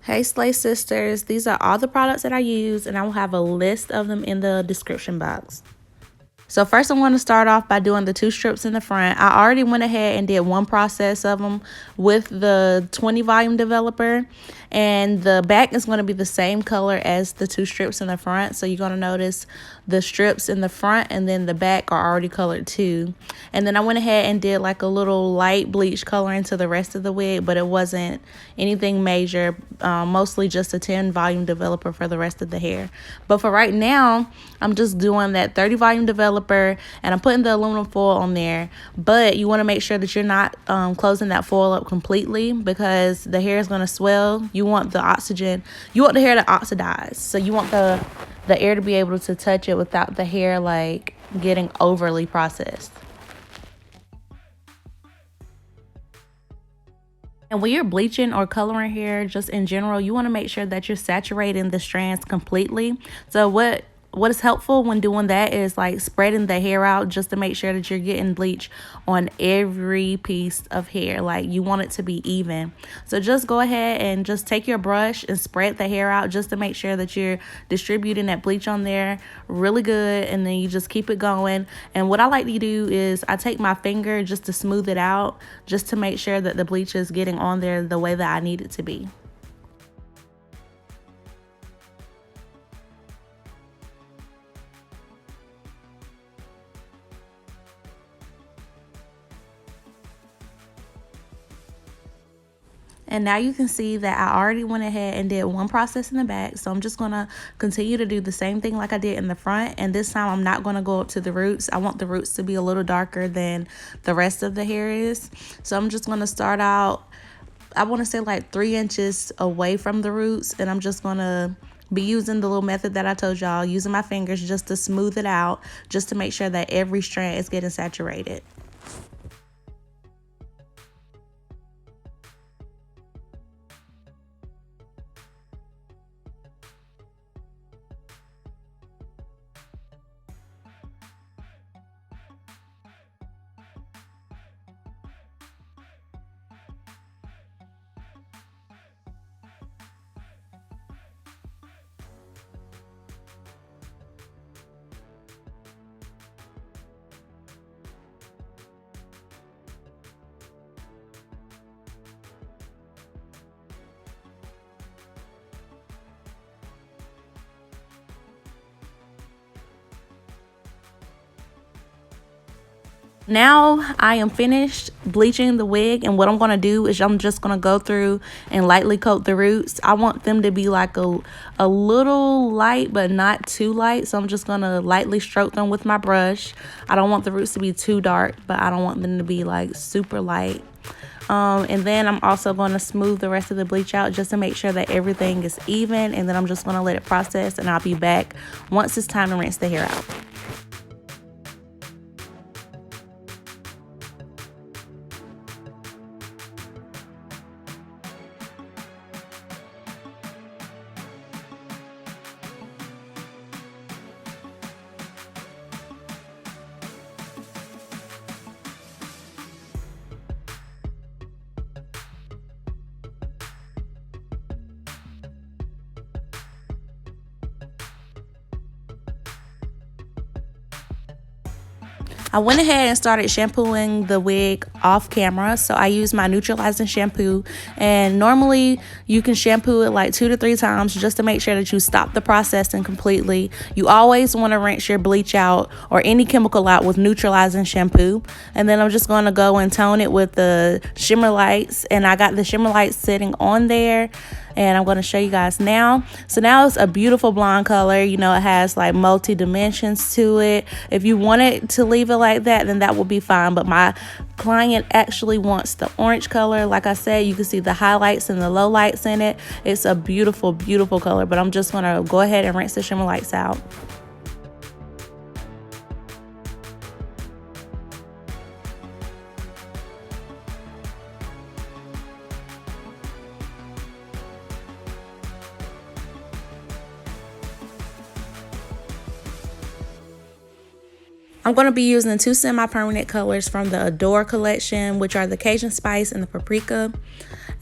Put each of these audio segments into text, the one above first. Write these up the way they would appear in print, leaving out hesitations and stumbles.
Hey Slay Sisters, these are all the products that I use, and I will have a list of them in the description box. So first I'm going to start off by doing the 2 strips in the front. I already went ahead and did one process of them with the 20 volume developer, and the back is going to be the same color as the 2 strips in the front. So you're going to notice the strips in the front and then the back are already colored too. And then I went ahead and did like a little light bleach coloring to the rest of the wig, but it wasn't anything major, mostly just a 10 volume developer for the rest of the hair. But for right now, I'm just doing that 30 volume developer, and I'm putting the aluminum foil on there. But you want to make sure that you're not closing that foil up completely, because the hair is going to swell. You want the oxygen, you want the hair to oxidize, so you want the air to be able to touch it without the hair like getting overly processed. And when you're bleaching or coloring hair, just in general, you want to make sure that you're saturating the strands completely. So what is helpful when doing that is like spreading the hair out, just to make sure that you're getting bleach on every piece of hair. Like, you want it to be even. So just go ahead and just take your brush and spread the hair out, just to make sure that you're distributing that bleach on there really good. And then you just keep it going. And what I like to do is I take my finger just to smooth it out, just to make sure that the bleach is getting on there the way that I need it to be. And now you can see that I already went ahead and did one process in the back. So I'm just going to continue to do the same thing like I did in the front. And this time I'm not going to go up to the roots. I want the roots to be a little darker than the rest of the hair is. So I'm just going to start out, I want to say like 3 inches away from the roots. And I'm just going to be using the little method that I told y'all, using my fingers just to smooth it out, just to make sure that every strand is getting saturated. Now I am finished bleaching the wig, and what I'm going to do is I'm just going to go through and lightly coat the roots. I want them to be like a little light, but not too light. So I'm just going to lightly stroke them with my brush. I don't want the roots to be too dark, but I don't want them to be like super light. And then I'm also going to smooth the rest of the bleach out, just to make sure that everything is even. And then I'm just going to let it process, and I'll be back once it's time to rinse the hair out. I went ahead and started shampooing the wig off camera. So I used my neutralizing shampoo, and normally you can shampoo it like 2 to 3 times, just to make sure that you stop the processing completely. You always want to rinse your bleach out or any chemical out with neutralizing shampoo. And then I'm just going to go and tone it with the Shimmer lights, and I got the Shimmer lights sitting on there, and I'm going to show you guys now. So now it's a beautiful blonde color. You know, it has like multi dimensions to it. If you wanted to leave it like that, then that will be fine, but my client actually wants the orange color. Like I said, you can see the highlights and the low lights in it. It's a beautiful, beautiful color, but I'm just going to go ahead and rinse the Shimmer lights out. I'm going to be using 2 semi-permanent colors from the Adore collection, which are the Cajun Spice and the Paprika.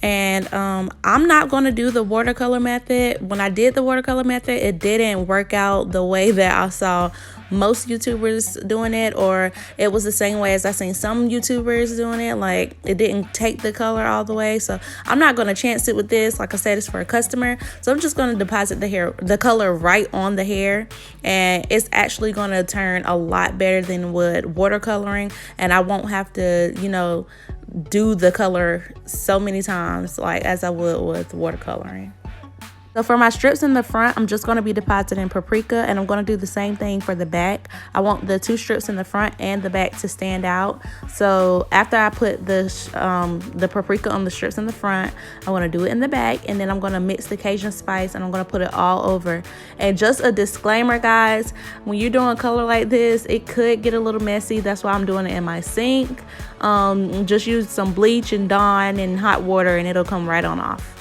And I'm not going to do the watercolor method. When I did the watercolor method, it didn't work out the way that I saw most YouTubers doing it, or it was the same way as I seen some YouTubers doing it. Like, it didn't take the color all the way. So I'm not going to chance it with this. Like I said, it's for a customer. So I'm just going to deposit the color right on the hair, and it's actually going to turn a lot better than would watercoloring, and I won't have to, you know, do the color so many times like as I would with watercoloring. So for my strips in the front, I'm just going to be depositing Paprika, and I'm going to do the same thing for the back. I want the 2 strips in the front and the back to stand out. So after I put the Paprika on the strips in the front, I want to do it in the back, and then I'm going to mix the Cajun spice, and I'm going to put it all over. And just a disclaimer, guys, when you're doing color like this, it could get a little messy. That's why I'm doing it in my sink. Just use some bleach and Dawn and hot water, and it'll come right on off.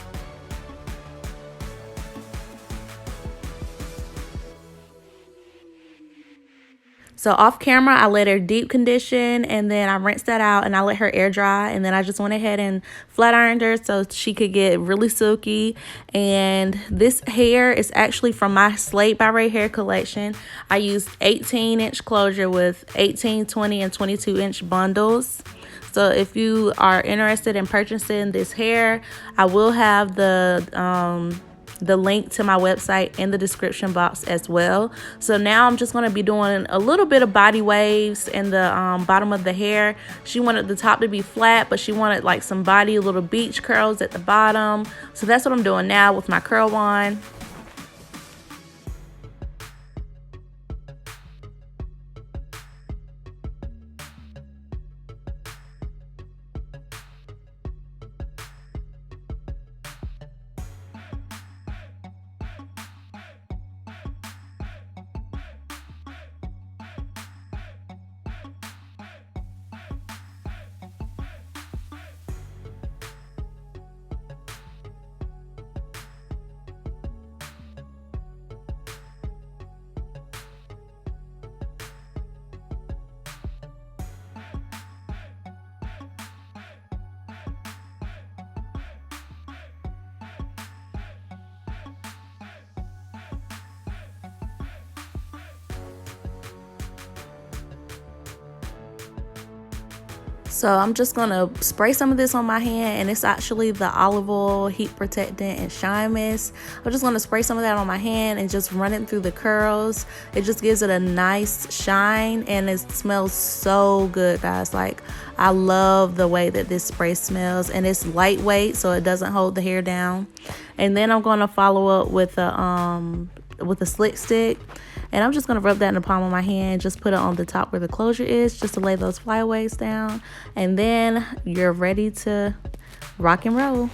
So off camera, I let her deep condition, and then I rinsed that out and I let her air dry, and then I just went ahead and flat ironed her so she could get really silky. And this hair is actually from my Slate by Ray hair collection. I used 18-inch closure with 18, 20, and 22-inch bundles. So if you are interested in purchasing this hair, I will have the link to my website in the description box as well. So now I'm just going to be doing a little bit of body waves in the bottom of the hair. She wanted the top to be flat, but she wanted like some body little beach curls at the bottom. So that's what I'm doing now with my curl wand. So I'm just going to spray some of this on my hand, and it's actually the olive oil heat protectant and shine mist. I'm just going to spray some of that on my hand and just run it through the curls. It just gives it a nice shine, and it smells so good, guys. Like, I love the way that this spray smells, and it's lightweight so it doesn't hold the hair down. And then I'm going to follow up with a slick stick. And I'm just going to rub that in the palm of my hand, just put it on the top where the closure is, just to lay those flyaways down. And then you're ready to rock and roll.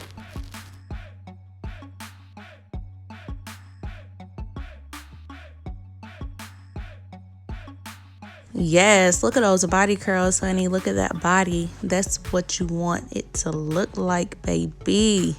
Yes, look at those body curls, honey. Look at that body. That's what you want it to look like, baby.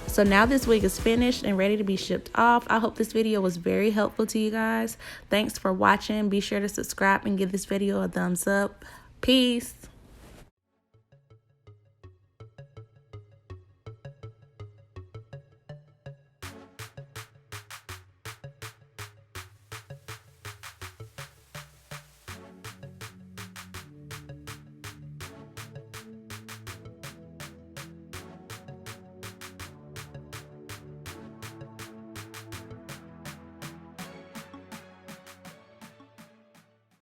So now this wig is finished and ready to be shipped off. I hope this video was very helpful to you guys. Thanks for watching. Be sure to subscribe and give this video a thumbs up. Peace.